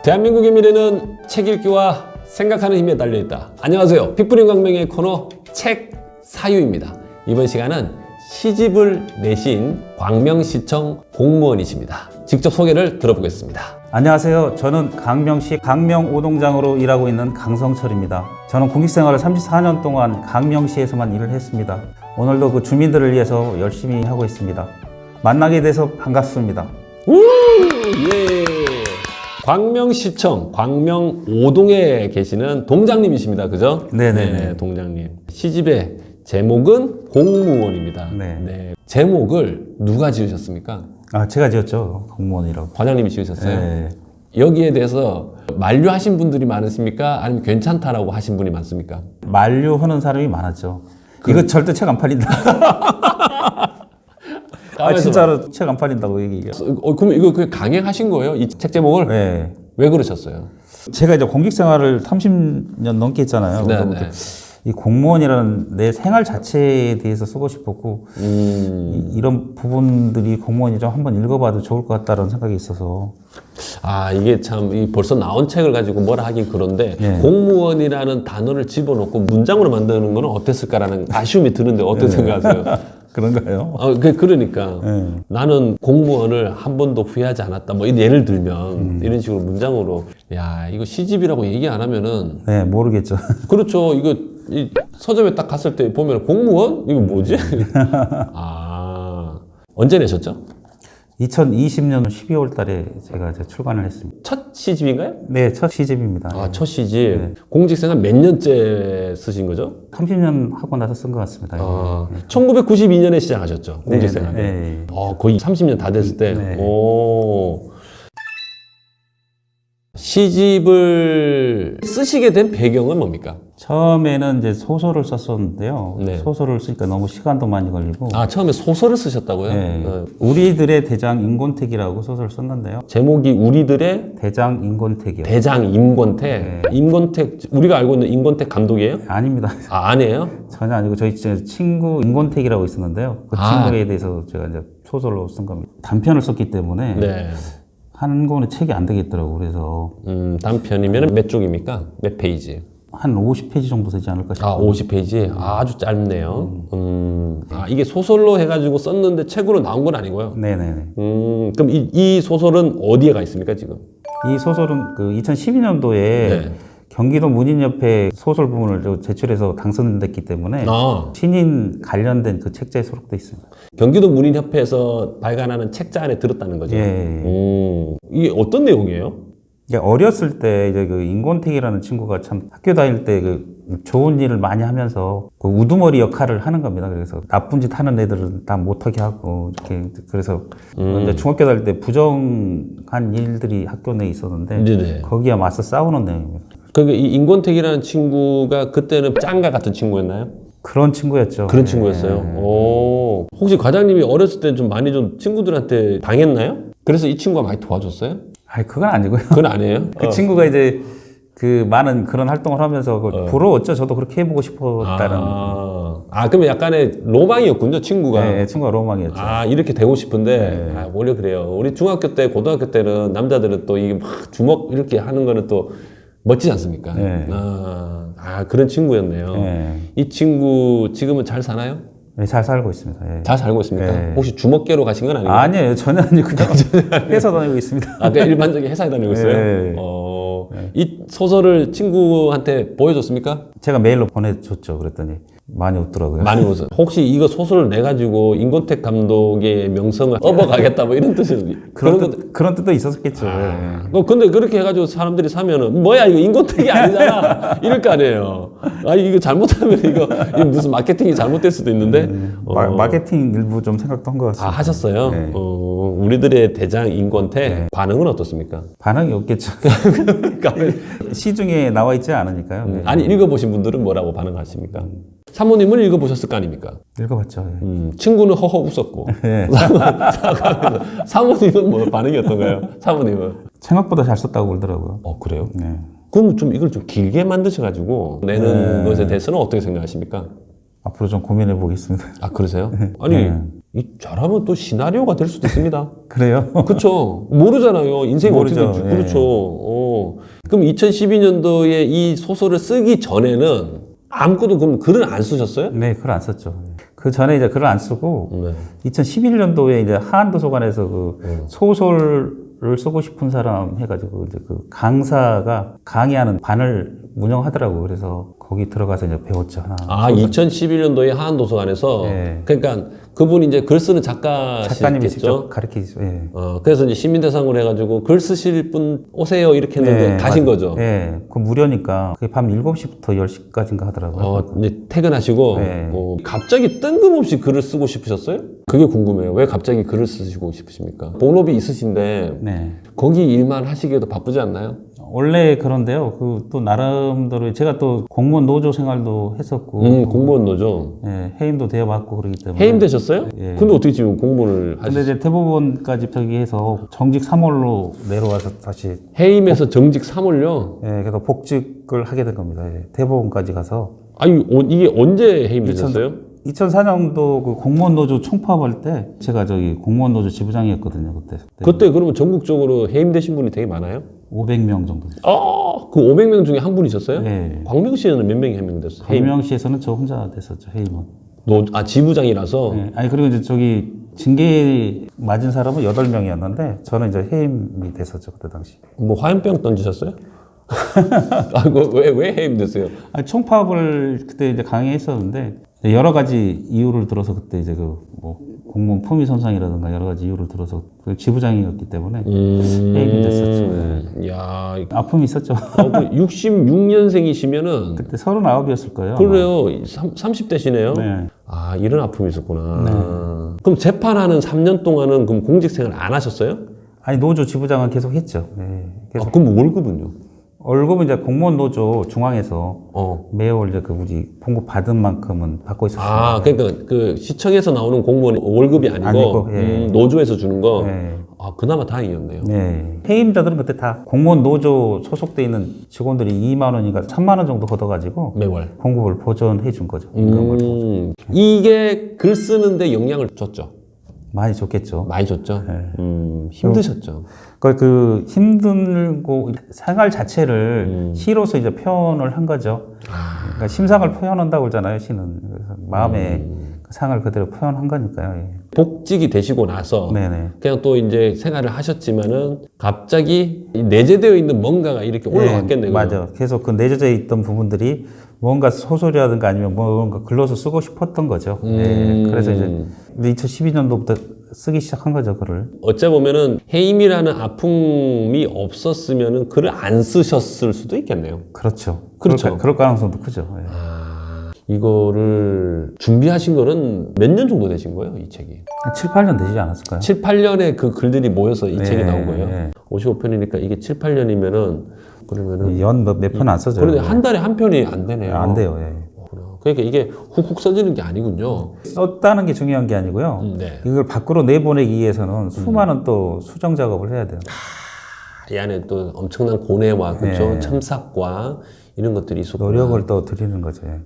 대한민국의 미래는 책 읽기와 생각하는 힘에 달려있다. 안녕하세요. 빅브린 광명의 코너 책 사유입니다. 이번 시간은 시집을 내신 광명시청 공무원이십니다. 직접 소개를 들어보겠습니다. 안녕하세요. 저는 광명시 광명오동장으로 일하고 있는 강성철입니다. 저는 공직생활을 34년 동안 광명시에서만 일을 했습니다. 오늘도 그 주민들을 위해서 열심히 하고 있습니다. 만나게 돼서 반갑습니다. 예. 광명시청 광명오동에 계시는 동장님이십니다. 그죠? 네네. 동장님. 시집의 제목은 공무원입니다. 네. 제목을 누가 지으셨습니까? 제가 지었죠. 공무원이라고. 과장님이 지으셨어요? 네. 여기에 대해서 만류하신 분들이 많으십니까? 아니면 괜찮다라고 하신 분이 많습니까? 만류하는 사람이 많았죠. 이거 절대 책 안 팔린다. 진짜로 책 안 팔린다고 얘기해요. 그럼 이거 강행하신 거예요? 이 책 제목을? 네. 왜 그러셨어요? 제가 이제 공직생활을 30년 넘게 했잖아요. 네네. 이 공무원이라는 내 생활 자체에 대해서 쓰고 싶었고 이런 부분들이 공무원이 좀 한번 읽어봐도 좋을 것 같다는 생각이 있어서 이게 참 벌써 나온 책을 가지고 뭐라 하긴 그런데 네. 공무원이라는 단어를 집어넣고 문장으로 만드는 건 어땠을까라는 아쉬움이 드는데 어떻게 생각하세요? 그런가요? 그러니까 나는 공무원을 한 번도 후회하지 않았다. 뭐 예를 들면 이런 식으로 문장으로 야 이거 시집이라고 얘기 안 하면은 네, 모르겠죠. 그렇죠. 이거 이 서점에 딱 갔을 때 보면 공무원 이거 뭐지? 언제 내셨죠? 2020년 12월 달에 제가 이제 출간을 했습니다. 첫 시집인가요? 네, 첫 시집입니다. 첫 시집. 네. 공직생활 몇 년째 쓰신 거죠? 30년 하고 나서 쓴 것 같습니다. 1992년에 시작하셨죠? 공직생활. 네. 거의 30년 다 됐을 때. 네. 시집을 쓰시게 된 배경은 뭡니까? 처음에는 이제 소설을 썼었는데요. 네. 소설을 쓰니까 너무 시간도 많이 걸리고. 처음에 소설을 쓰셨다고요? 네. 우리들의 대장 임권택이라고 소설을 썼는데요. 제목이 우리들의 대장 임권택이요. 대장 임권택. 네. 임권택, 우리가 알고 있는 임권택 감독이에요? 아닙니다. 아니에요? 전혀 아니고 저희 친구 임권택이라고 있었는데요. 그 친구에 대해서 제가 이제 소설로 쓴 겁니다. 단편을 썼기 때문에 네. 한 권의 책이 안 되겠더라고요. 그래서 단편이면 몇 쪽입니까? 몇 페이지? 한 50페이지 정도 되지 않을까 싶어요. 50페이지? 아주 짧네요. 이게 소설로 해가지고 썼는데 책으로 나온 건 아니고요. 네네네. 그럼 이 소설은 어디에 가 있습니까, 지금? 이 소설은 그 2012년도에 네. 경기도 문인협회 소설 부문을 제출해서 당선됐기 때문에 신인 관련된 그 책자에 수록돼 있습니다. 경기도 문인협회에서 발간하는 책자 안에 들었다는 거죠? 예. 이게 어떤 내용이에요? 어렸을 때 이제 그 임권택이라는 친구가 참 학교 다닐 때 그 좋은 일을 많이 하면서 그 우두머리 역할을 하는 겁니다. 그래서 나쁜 짓 하는 애들은 다 못하게 하고 이렇게 그래서 이제 중학교 다닐 때 부정한 일들이 학교 내에 있었는데 네네. 거기에 맞서 싸우는 내용입니다. 그러니까 이 임권택이라는 친구가 그때는 짱가 같은 친구였나요? 그런 친구였죠. 그런 친구였어요. 혹시 과장님이 어렸을 때 좀 많이 좀 친구들한테 당했나요? 그래서 이 친구가 많이 도와줬어요? 그건 아니고요. 그건 아니에요? 그 친구가 이제 그 많은 그런 활동을 하면서 부러웠죠. 저도 그렇게 해보고 싶었다는. 그러면 약간의 로망이었군요, 친구가. 네, 친구가 로망이었죠. 이렇게 되고 싶은데, 원래 그래요. 우리 중학교 때, 고등학교 때는 남자들은 또 이게 막 주먹 이렇게 하는 거는 또 멋지지 않습니까? 네. 그런 친구였네요. 네. 이 친구 지금은 잘 사나요? 네, 잘 살고 있습니다. 예. 잘 살고 있습니까? 네. 혹시 주먹계로 가신 건 아니에요? 아니에요. 전혀 아니고 그냥 회사 다니고 있습니다. 그냥 일반적인 회사에 다니고 있어요? 네. 이 소설을 친구한테 보여줬습니까? 제가 메일로 보내줬죠. 그랬더니 많이 웃더라고요. 많이 웃어요. 혹시 이거 소설을 내가지고 임권택 감독의 명성을 업어가겠다 뭐 이런 뜻이 그런 뜻도 있었겠죠. 근데 그렇게 해가지고 사람들이 사면은 뭐야 이거 임권택이 아니잖아 이럴 거 아니에요. 이거 잘못하면 이거 무슨 마케팅이 잘못될 수도 있는데 마케팅 일부 좀 생각도 한 것 같습니다. 하셨어요? 네. 우리들의 대장 임권택 반응은 어떻습니까? 반응이 없겠죠. 시중에 나와 있지 않으니까요. 네. 아니 읽어보신 분들은 뭐라고 반응하십니까? 사모님은 읽어보셨을 거 아닙니까? 읽어봤죠. 예. 친구는 허허 웃었고 네. 사모님은 뭐 반응이 어떤가요? 사모님은 생각보다 잘 썼다고 그러더라고요. 그래요? 네. 그럼 좀 이걸 좀 길게 만드셔가지고 내는 것에 대해서는 어떻게 생각하십니까? 앞으로 좀 고민해 보겠습니다. 그러세요? 아니 잘하면 또 시나리오가 될 수도 있습니다. 그래요? 그렇죠. 모르잖아요. 인생이 어떻게 모르죠. 될지. 예. 그렇죠. 그럼 2012년도에 이 소설을 쓰기 전에는 아무것도 그럼 글을 안 쓰셨어요? 네, 글을 안 썼죠. 그 전에 이제 글을 안 쓰고 네. 2011년도에 이제 하안도서관에서 그 소설을 쓰고 싶은 사람 해가지고 이제 그 강사가 강의하는 반을 운영하더라고. 그래서 거기 들어가서 이제 배웠죠. 하나. 아, 2011년도에 하안도서관에서 예. 그러니까 그분이 이제 글 쓰는 작가시겠죠. 작가님이 직접 가르치죠. 예. 그래서 이제 시민대상으로 해가지고 글 쓰실 분 오세요 이렇게 했는데 가신 맞아요. 거죠. 예. 그 무료니까 그게 밤 7시부터 10시까지인가 하더라고요. 이제 퇴근하시고 네. 갑자기 뜬금없이 글을 쓰고 싶으셨어요? 그게 궁금해요. 왜 갑자기 글을 쓰시고 싶으십니까? 본업이 있으신데 네. 거기 일만 하시기에도 바쁘지 않나요? 원래 그런데요. 그 또 나름대로 제가 또 공무원 노조 생활도 했었고 공무원 노조. 예, 해임도 되어봤고 그러기 때문에 해임 되셨어요? 예. 근데 어떻게 지금 공무원을 근데 하시죠? 이제 대법원까지 저기 해서 정직 3월로 내려와서 다시 해임에서 정직 3월요? 예, 그래서 복직을 하게 된 겁니다. 예, 대법원까지 가서 아니 이게 언제 해임 되셨어요? 2004년도 그 공무원 노조 총파업할 때 제가 저기 공무원 노조 지부장이었거든요. 그때 그때 그러면 전국적으로 해임되신 분이 되게 많아요? 500명 정도. 그 500명 중에 한 분이셨어요? 예. 광명시에는 몇 명이 해임됐어요? 해임. 광명시에서는 저 혼자 됐었죠. 해임은. 지부장이라서? 예. 아니 그리고 이제 저기 징계 맞은 사람은 8명이었는데 저는 이제 해임이 됐었죠. 그때 당시. 뭐 화염병 던지셨어요? 왜 해임됐어요? 아니, 총파업을 그때 이제 강행했었는데 여러 가지 이유를 들어서 그때 이제 그 뭐 공무원 품위 손상이라든가 여러 가지 이유를 들어서 그 지부장이었기 때문에 해임이 됐었죠. 야, 아픔이 있었죠. 66년생이시면은 그때 39이었을 거예요. 그래요. 30대시네요. 네. 이런 아픔이 있었구나. 그럼 재판하는 3년 동안은 그럼 공직생활 안 하셨어요? 아니 노조 지부장은 계속 했죠. 네. 계속 그럼 월급은요? 월급은 이제 공무원 노조 중앙에서 매월 이제 그 우리 봉급 받은 만큼은 받고 있었어요. 그러니까 그 시청에서 나오는 공무원 월급이 아니고 예. 노조에서 주는 거. 네. 그나마 다행이었네요. 네. 해임자들은 그때 다 공무원 노조 소속돼 있는 직원들이 2만 원인가 3만 원 정도 걷어가지고 매월. 봉급을 보전해 준 거죠. 임금을 보전. 이게 글 쓰는데 영향을 줬죠. 많이 줬겠죠. 많이 줬죠. 네. 힘드셨죠. 그 힘들고 생활 자체를 시로서 이제 표현을 한 거죠. 그러니까 심상을 표현한다고 그러잖아요. 시는. 그래서 마음의 그 상을 그대로 표현한 거니까요. 예. 복직이 되시고 나서 네네. 그냥 또 이제 생활을 하셨지만은 갑자기 이 내재되어 있는 뭔가가 이렇게 올라왔겠네요. 맞아. 계속 그 내재되어 있던 부분들이 뭔가 소설이라든가 아니면 뭔가 글로서 쓰고 싶었던 거죠. 예. 그래서 이제 2012년도부터 쓰기 시작한 거죠, 글을. 어째 보면은 해임이라는 아픔이 없었으면은 글을 안 쓰셨을 수도 있겠네요. 그렇죠. 그렇죠. 그럴 가능성도 크죠. 예. 이거를 준비하신 거는 몇 년 정도 되신 거예요, 이 책이? 한 7, 8년 되지 않았을까요? 7, 8년에 그 글들이 모여서 이 책이 나온 거예요. 네. 55편이니까 이게 7, 8년이면은 그러면은 연 몇 편 안 써져요. 그런데 한 달에 한 편이 안 되네요. 안 돼요. 예. 그러니까 이게 훅훅 써지는 게 아니군요. 썼다는 게 중요한 게 아니고요. 네. 이걸 밖으로 내보내기 위해서는 수많은 또 수정 작업을 해야 돼요. 이 안에 또 엄청난 고뇌와 그렇죠? 네. 첨삭과 이런 것들이 있었구나. 노력을 또 드리는 거죠. 예.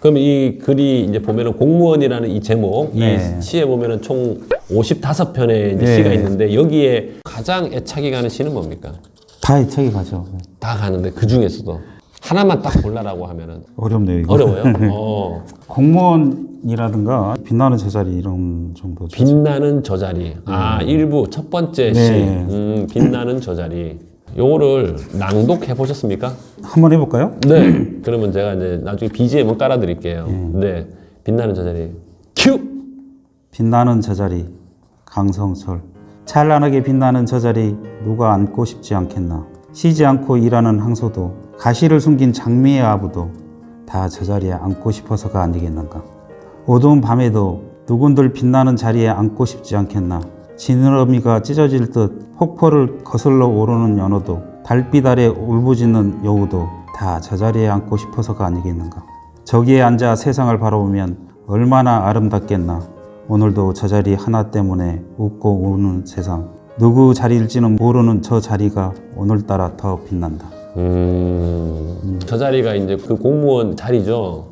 그럼 이 글이 이제 보면은 공무원이라는 이 제목, 네. 이 시에 보면은 총 55편의 이제 네. 시가 있는데 여기에 가장 애착이 가는 시는 뭡니까? 다 애착이 가죠. 예. 다 가는데 그 중에서도 하나만 딱 골라라고 하면은 어렵네요. 이거. 어려워요. 공무원이라든가 빛나는 제자리 이런 정도. 빛나는 저 자리. 일부 첫 번째 시. 네. 빛나는 저 자리. 요거를 낭독해 보셨습니까? 한번 해볼까요? 네. 그러면 제가 이제 나중에 BGM은 깔아드릴게요. 네. 빛나는 저 자리. 큐! 빛나는 저 자리 강성설. 찬란하게 빛나는 저 자리 누가 앉고 싶지 않겠나. 쉬지 않고 일하는 항소도 가시를 숨긴 장미의 아부도 다 저 자리에 앉고 싶어서가 아니겠는가. 어두운 밤에도 누군들 빛나는 자리에 앉고 싶지 않겠나. 지느러미가 찢어질 듯 폭포를 거슬러 오르는 연어도 달빛 아래 울부짖는 여우도 다 저 자리에 앉고 싶어서가 아니겠는가. 저기에 앉아 세상을 바라보면 얼마나 아름답겠나. 오늘도 저 자리 하나 때문에 웃고 우는 세상. 누구 자리일지는 모르는 저 자리가 오늘따라 더 빛난다. 저 자리가 이제 그 공무원 자리죠.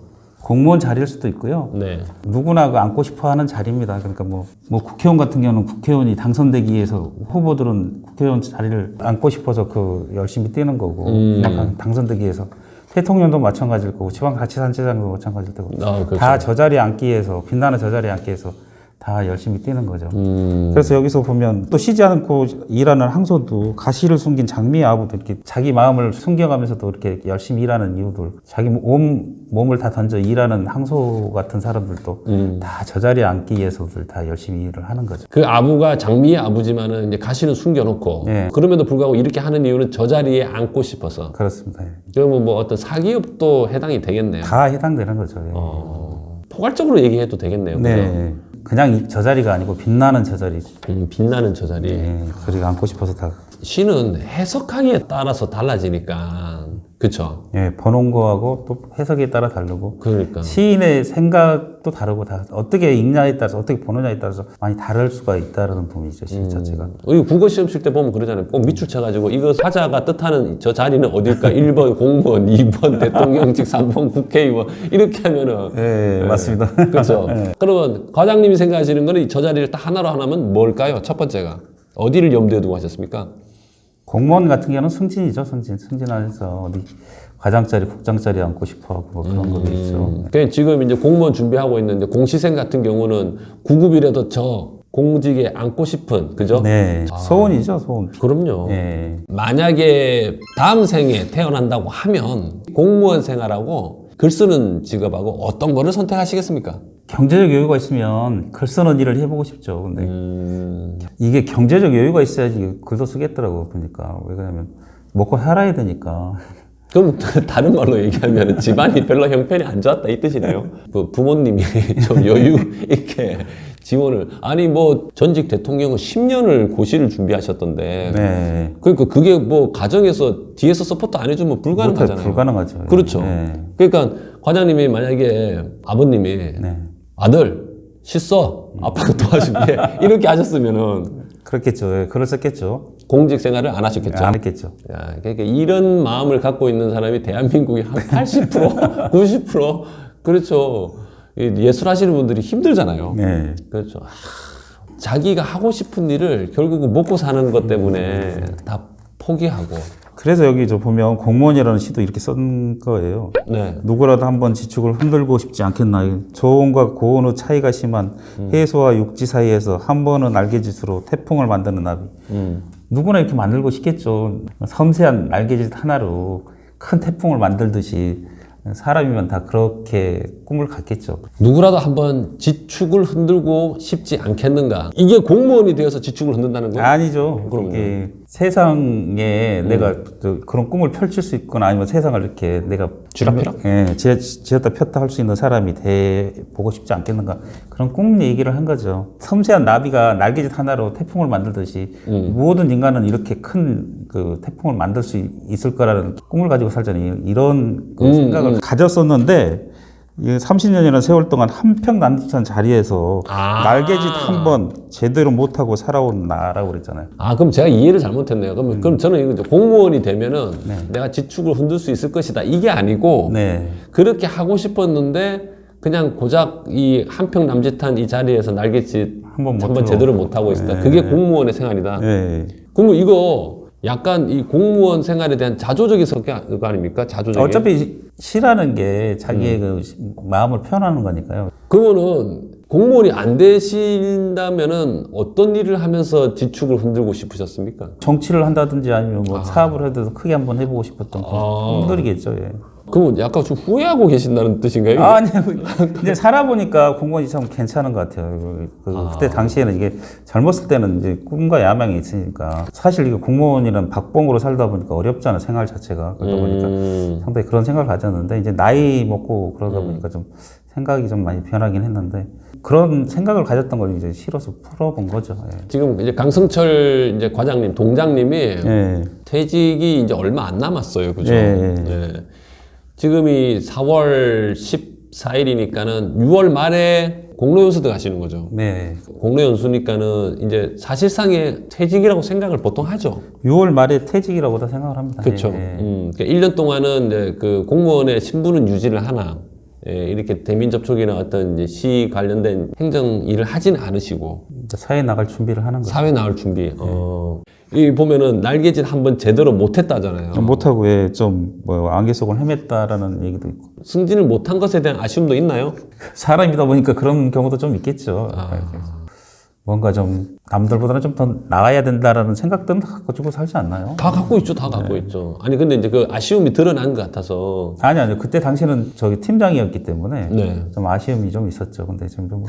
공무원 자리일 수도 있고요. 네. 누구나 그 앉고 싶어 하는 자리입니다. 그러니까 뭐 국회의원 같은 경우는 국회의원이 당선되기 위해서 후보들은 국회의원 자리를 앉고 싶어서 그 열심히 뛰는 거고, 막 당선되기 위해서. 대통령도 마찬가지일 거고, 지방자치단체장도 마찬가지일 테고. 그렇죠. 다 저 자리에 앉기 위해서, 빛나는 저 자리에 앉기 위해서 다 열심히 뛰는 거죠. 그래서 여기서 보면 또 쉬지 않고 일하는 항소도 가시를 숨긴 장미의 아부도 이렇게 자기 마음을 숨겨가면서도 이렇게 열심히 일하는 이유들, 자기 몸을 다 던져 일하는 항소 같은 사람들도 다 저 자리에 앉기 위해서들 다 열심히 일을 하는 거죠. 그 아부가 장미의 아부지만은 이제 가시는 숨겨놓고 네. 그럼에도 불구하고 이렇게 하는 이유는 저 자리에 앉고 싶어서. 그렇습니다. 예. 그러면 뭐 어떤 사기업도 해당이 되겠네요. 다 해당되는 거죠. 예. 포괄적으로 얘기해도 되겠네요. 그죠? 네. 그냥 저 자리가 아니고 빛나는 저 자리. 빛나는 저 자리. 예. 그리고 앉고 싶어서 다. 시는 해석하기에 따라서 달라지니까. 그쵸? 예. 번온 거하고 또 해석에 따라 다르고. 그러니까. 시인의 생각도 다르고 다 어떻게 읽냐에 따라서 어떻게 보느냐에 따라서 많이 다를 수가 있다는 부분이죠. 시 자체가. 국어 시험 칠 때 보면 그러잖아요. 꼭 밑줄 쳐가지고 이거 사자가 뜻하는 저 자리는 어딜까? 1번 공무원, 2번 대통령직, 3번 국회의원 이렇게 하면은 예, 맞습니다. 그렇죠. 그러면 과장님이 생각하시는 거는 저 자리를 딱 하나로 하나면 뭘까요? 첫 번째가 어디를 염두에 두고 하셨습니까? 공무원 같은 경우는 승진이죠. 승진하면서 어디 과장자리, 국장자리 앉고 싶어하고 뭐 그런 거 있죠. 그러니까 지금 이제 공무원 준비하고 있는데 공시생 같은 경우는 9급이라도 저 공직에 앉고 싶은, 그죠? 네, 소원이죠, 소원. 그럼요. 예. 만약에 다음 생에 태어난다고 하면 공무원 생활하고 글 쓰는 직업하고 어떤 거를 선택하시겠습니까? 경제적 여유가 있으면 글 쓰는 일을 해보고 싶죠. 근데 이게 경제적 여유가 있어야지 글도 쓰겠더라고 보니까. 왜 그러냐면 먹고 살아야 되니까. 그럼 다른 말로 얘기하면 집안이 별로 형편이 안 좋았다 이 뜻이네요. 그 부모님이 좀 여유 있게 지원을. 아니 뭐 전직 대통령은 10년을 고시를 준비하셨던데. 네. 그러니까 그게 뭐 가정에서 뒤에서 서포트 안 해주면 불가능하잖아요. 불가능하죠. 그렇죠. 네. 그러니까 과장님이 만약에 아버님이 네. 아들 시 써 아빠가 도와줄게 이렇게 하셨으면은 그렇겠죠. 예, 글을 썼겠죠. 공직 생활을 안 하셨겠죠. 안 했겠죠. 야, 그러니까 이런 마음을 갖고 있는 사람이 대한민국의 한 80%, 90% 그렇죠. 예술하시는 분들이 힘들잖아요. 네. 그렇죠. 자기가 하고 싶은 일을 결국은 먹고 사는 것 때문에 다 포기하고. 그래서 여기 저 보면 공무원이라는 시도 이렇게 쓴 거예요. 네. 누구라도 한번 지축을 흔들고 싶지 않겠나. 저온과 고온의 차이가 심한 해소와 육지 사이에서 한 번은 날개짓으로 태풍을 만드는 나비. 누구나 이렇게 만들고 싶겠죠. 섬세한 날개짓 하나로 큰 태풍을 만들듯이 사람이면 다 그렇게 꿈을 갖겠죠. 누구라도 한번 지축을 흔들고 싶지 않겠는가? 이게 공무원이 되어서 지축을 흔든다는 거예요? 아니죠. 그럼요. 이게 세상에 내가 그런 꿈을 펼칠 수 있거나 아니면 세상을 이렇게 내가 쥐락펴락? 예, 지었다 폈다 할 수 있는 사람이 돼 보고 싶지 않겠는가. 그런 꿈 얘기를 한 거죠. 섬세한 나비가 날개짓 하나로 태풍을 만들듯이 모든 인간은 이렇게 큰 그 태풍을 만들 수 있을 거라는 꿈을 가지고 살잖아요. 이런 그 생각을 가졌었는데 30년이라는 세월 동안 한평난도천 자리에서 날개짓 한 번 제대로 못하고 살아온 나라고 그랬잖아요. 아, 그럼 제가 이해를 잘못했네요. 그럼 저는 이거 공무원이 되면은 내가 지축을 흔들 수 있을 것이다. 이게 아니고 네. 그렇게 하고 싶었는데 그냥 고작 이 한평 남짓한 이 자리에서 날개짓 한번 제대로 못하고 있었다. 그게 공무원의 생활이다. 네. 그러면 이거 약간 이 공무원 생활에 대한 자조적인 성격 아닙니까? 자조적인. 어차피 시라는 게 자기의 그 마음을 표현하는 거니까요. 그러면은 공무원이 안 되신다면은 어떤 일을 하면서 지축을 흔들고 싶으셨습니까? 정치를 한다든지 아니면 뭐 사업을 해도 크게 한번 해보고 싶었던 그런 꿈들이겠죠. 예. 그럼 약간 좀 후회하고 계신다는 뜻인가요? 아니요. 이제 살아보니까 공무원이 참 괜찮은 것 같아요. 그때 당시에는 이게 젊었을 때는 이제 꿈과 야망이 있으니까 사실 이게 공무원이란 박봉으로 살다 보니까 어렵잖아, 생활 자체가. 그러다 보니까 상당히 그런 생각을 가졌는데 이제 나이 먹고 그러다 보니까 좀 생각이 좀 많이 변하긴 했는데 그런 생각을 가졌던 걸 이제 시로서 풀어본 거죠. 예. 지금 이제 강승철 이제 과장님, 동장님이 예. 퇴직이 이제 얼마 안 남았어요. 그죠? 예. 네. 지금이 4월 14일이니까는 6월 말에 공로연수 들어가시는 거죠. 네. 공로연수니까는 이제 사실상의 퇴직이라고 생각을 보통 하죠. 6월 말에 퇴직이라고 다 생각을 합니다. 그렇죠. 예. 그러니까 1년 동안은 이제 그 공무원의 신분은 유지를 하나, 이렇게 대민 접촉이나 어떤 이제 시 관련된 행정 일을 하진 않으시고 이제 사회에 나갈 준비를 하는 거죠. 사회 나올 준비. 이 보면은 날개짓 한번 제대로 못했다잖아요. 못하고 좀뭐 안개 속을 헤맸다라는 얘기도 있고 승진을 못한 것에 대한 아쉬움도 있나요? 사람이다 보니까 그런 경우도 좀 있겠죠. 뭔가 좀 남들보다는 좀 더 나아야 된다라는 생각들은 가지고 살지 않나요? 다 갖고 있죠, 다 갖고 있죠. 아니 근데 이제 그 아쉬움이 드러난 것 같아서. 아니요. 그때 당시는 저기 팀장이었기 때문에 네. 좀 아쉬움이 좀 있었죠. 근데 지금 좀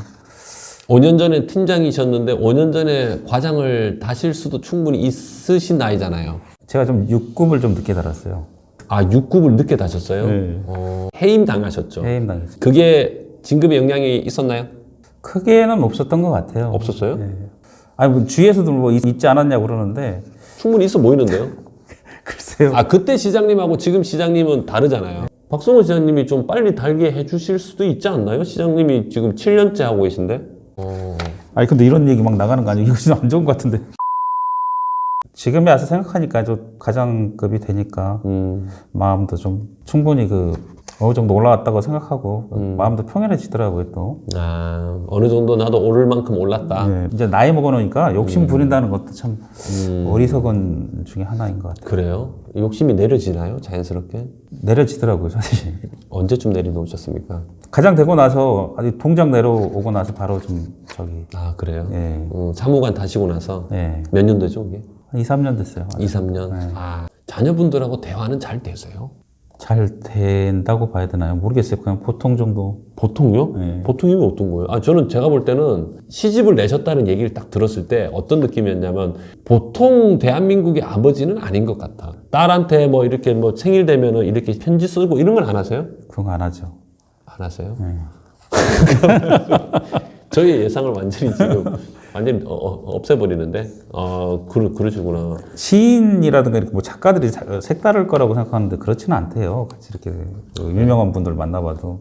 5년 전에 팀장이셨는데 5년 전에 과장을 다실 수도 충분히 있으신 나이잖아요. 제가 좀 6급을 좀 늦게 달았어요. 아, 6급을 늦게 다셨어요? 네. 해임 당하셨죠. 해임 당했죠. 그게 진급에 영향이 있었나요? 크게는 없었던 것 같아요. 없었어요? 네. 아니 뭐 주위에서도 뭐 있지 않았냐고 그러는데 충분히 있어 보이는데요. 글쎄요. 아, 그때 시장님하고 지금 시장님은 다르잖아요. 박성호 시장님이 좀 빨리 달게 해주실 수도 있지 않나요? 시장님이 지금 7년째 하고 계신데. 아니 근데 이런 얘기 막 나가는 거 아니에요? 이거 진짜 안 좋은 것 같은데. 지금에 와서 생각하니까 저 과장급이 되니까 마음도 좀 충분히 어느 정도 올라왔다고 생각하고 마음도 평온해지더라고요 또. 아, 어느 정도 나도 오를 만큼 올랐다. 네, 이제 나이 먹어놓으니까 욕심 부린다는 것도 참 어리석은 중에 하나인 것 같아요. 그래요? 욕심이 내려지나요? 자연스럽게? 내려지더라고요 사실. 언제쯤 내려놓으셨습니까? 가장 되고 나서 아직 동작 내려오고 나서 바로 좀 아, 그래요? 예. 사무관 다시고 나서 예. 몇 년 되죠, 그게? 한 2, 3년 됐어요. 2, 3년? 네. 아, 자녀분들하고 대화는 잘 되세요? 잘 된다고 봐야 되나요? 모르겠어요. 그냥 보통 정도. 보통요? 네. 보통이면 어떤 거예요? 아, 저는 제가 볼 때는 시집을 내셨다는 얘기를 딱 들었을 때 어떤 느낌이었냐면 보통 대한민국의 아버지는 아닌 것 같아. 딸한테 뭐 이렇게 뭐 생일 되면은 이렇게 편지 쓰고 이런 걸 안 하세요? 그런 거 안 하죠. 안 하세요? 네. 저희 예상을 완전히 지금 완전히 없애버리는데 그러시구나. 시인이라든가 이렇게 뭐 작가들이 색다를 거라고 생각하는데 그렇지는 않대요. 같이 이렇게 유명한 분들 만나봐도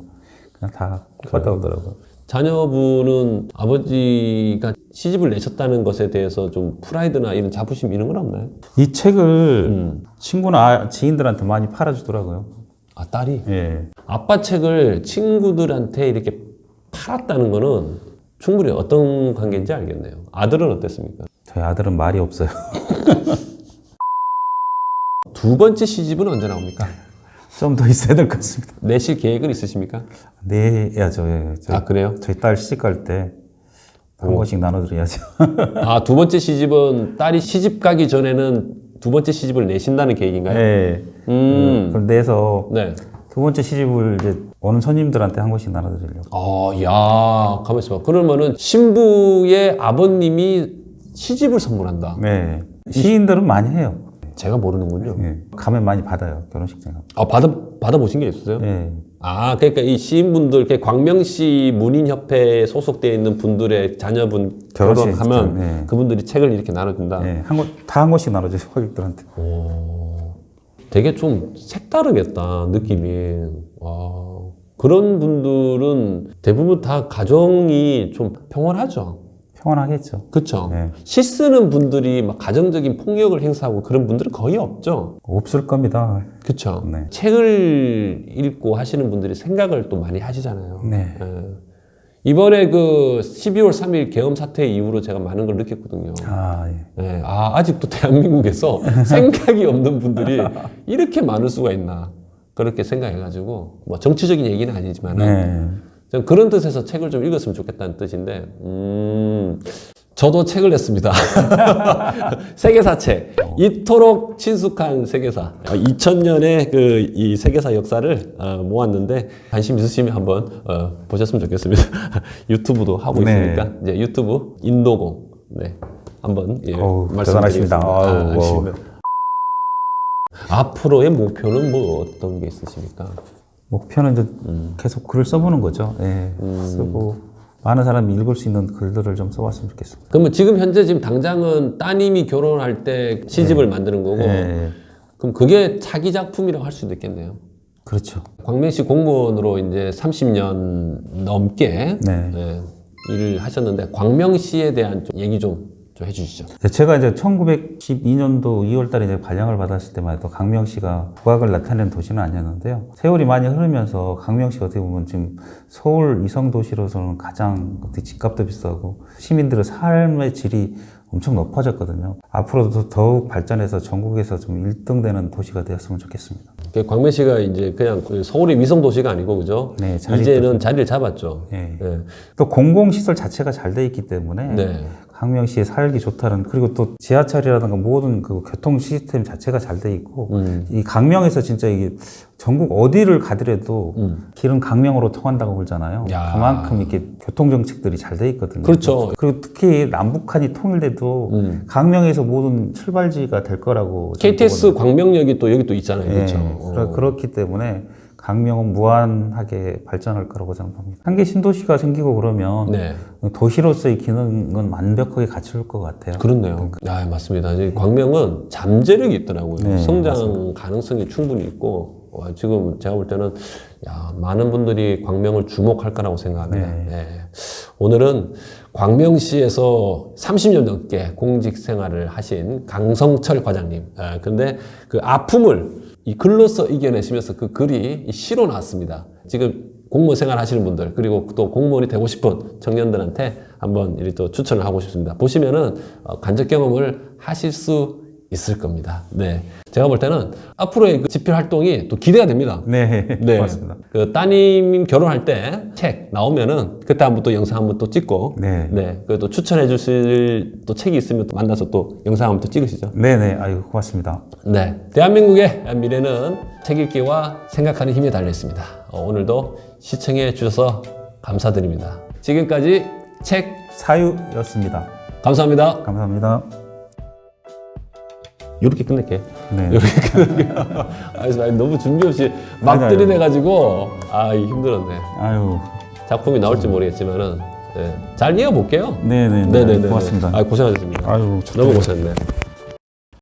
그냥 다 똑같다 그러더라고요. 자녀분은 아버지가 시집을 내셨다는 것에 대해서 좀 프라이드나 이런 자부심 이런 건 없나요? 이 책을 친구나 지인들한테 많이 팔아주더라고요. 아, 딸이? 예. 아빠 책을 친구들한테 이렇게 팔았다는 거는 충분히 어떤 관계인지 알겠네요. 아들은 어땠습니까? 저희 아들은 말이 없어요. 두 번째 시집은 언제 나옵니까? 좀 더 있어야 될 것 같습니다. 내실 계획은 있으십니까? 내야죠. 예. 그래요? 저희 딸 시집 갈 때 한 권씩 나눠드려야죠. 아, 두 번째 시집은 딸이 시집 가기 전에는 두 번째 시집을 내신다는 계획인가요? 네. 그걸 내서 네. 두 번째 시집을 이제 오는 손님들한테 한 권씩 나눠드리려고. 야, 가만 있어봐. 그러면은 신부의 아버님이 시집을 선물한다. 네. 시인들은 많이 해요. 제가 모르는군요. 예. 가면 많이 받아요. 결혼식장. 아, 받아보신 게 있으세요? 예. 아, 그러니까 이 시인분들, 이렇게 광명시 문인협회에 소속되어 있는 분들의 자녀분 결혼식 결혼하면 네. 그분들이 책을 이렇게 나눠준다. 예. 다 한 권씩 나눠줘요. 고객들한테. 되게 좀 색다르겠다, 느낌이. 와, 그런 분들은 대부분 다 가정이 좀 평온하죠. 평온하겠죠. 그쵸? 네. 시 쓰는 분들이 막 가정적인 폭력을 행사하고 그런 분들은 거의 없죠. 없을 겁니다. 그쵸? 네. 책을 읽고 하시는 분들이 생각을 또 많이 하시잖아요. 네. 예. 이번에 그 12월 3일 계엄 사태 이후로 제가 많은 걸 느꼈거든요. 아, 예. 예. 아, 아직도 대한민국에서 생각이 없는 분들이 이렇게 많을 수가 있나. 그렇게 생각해가지고, 뭐 정치적인 얘기는 아니지만은, 네. 저는 그런 뜻에서 책을 좀 읽었으면 좋겠다는 뜻인데, 저도 책을 냈습니다. 세계사 책. 이토록 친숙한 세계사. 2000년의 이 세계사 역사를 모았는데, 관심 있으시면 한번 보셨으면 좋겠습니다. 유튜브도 하고 네. 있으니까, 이제 유튜브 인도공. 네. 한번 대단하십니다. 말씀드리겠습니다. 앞으로의 목표는 뭐 어떤 게 있으십니까? 목표는 이제 계속 글을 써보는 거죠. 예. 쓰고 많은 사람이 읽을 수 있는 글들을 좀 써봤으면 좋겠습니다. 그러면 지금 현재 지금 당장은 따님이 결혼할 때 시집을 만드는 거고, 예. 그럼 그게 차기 작품이라고 할 수도 있겠네요. 그렇죠. 광명시 공무원으로 이제 30년 넘게 네. 일을 하셨는데 광명시에 대한 좀 얘기 좀 좀 해주시죠. 제가 이제 1912년도 2월 달에 이제 발령을 받았을 때만 해도 강명시가 부각을 나타낸 도시는 아니었는데요. 세월이 많이 흐르면서 강명시가 어떻게 보면 지금 서울 이성 도시로서는 가장 집값도 비싸고 시민들의 삶의 질이 엄청 높아졌거든요. 앞으로도 더욱 발전해서 전국에서 좀 1등 되는 도시가 되었으면 좋겠습니다. 광명시가 이제 그냥 서울의 위성 도시가 아니고 그죠? 네, 이제는 자리를 잡았죠. 네. 네. 또 공공시설 자체가 잘 돼 있기 때문에 네. 강명시에 살기 좋다는, 그리고 또 지하철이라든가 모든 그 교통 시스템 자체가 잘 돼 있고 이 강명에서 진짜 이게 전국 어디를 가더라도 길은 강명으로 통한다고 그러잖아요. 야. 그만큼 이렇게 교통 정책들이 잘 돼 있거든요. 그렇죠. 그리고 특히 남북한이 통일돼도 강명에서 모든 출발지가 될 거라고 저는 KTX 보거든요. 광명역이 또 여기 또 있잖아요. 예, 그렇죠. 그렇기 때문에 강명은 무한하게 발전할 거라고 저는 봅니다. 한 개 신도시가 생기고 그러면 네. 도시로서의 기능은 완벽하게 갖출 것 같아요. 그렇네요. 아, 맞습니다. 이제 광명은 잠재력이 있더라고요. 네, 성장 맞습니다. 가능성이 충분히 있고, 지금 제가 볼 때는 많은 분들이 광명을 주목할 거라고 생각합니다. 네. 네. 오늘은 광명시에서 30년 넘게 공직 생활을 하신 강성철 과장님. 근데 그 아픔을 이 글로써 이겨내시면서 그 글이 이 시로 나왔습니다. 지금 공무원 생활 하시는 분들, 그리고 또 공무원이 되고 싶은 청년들한테 한번 이렇게 또 추천을 하고 싶습니다. 보시면은 간접 경험을 하실 수 있을 겁니다. 네. 제가 볼 때는 앞으로의 그 집필 활동이 또 기대가 됩니다. 네, 네. 고맙습니다. 그 따님 결혼할 때 책 나오면은 그때 한번 또 영상 한번 또 찍고, 네. 네. 그또 추천해 주실 또 책이 있으면 또 만나서 또 영상 한번 또 찍으시죠. 네네, 아유, 고맙습니다. 네. 대한민국의 미래는 책 읽기와 생각하는 힘에 달려 있습니다. 오늘도 시청해 주셔서 감사드립니다. 지금까지 책 사유였습니다. 감사합니다. 감사합니다. 이렇게 끝낼게요. 네. 아니, 너무 준비 없이 막 아니, 들이대가지고 힘들었네. 아유, 작품이 나올지 모르겠지만은 잘 이어볼게요. 네네, 네네네. 고맙습니다. 고생하셨습니다. 아유, 너무 고생했네.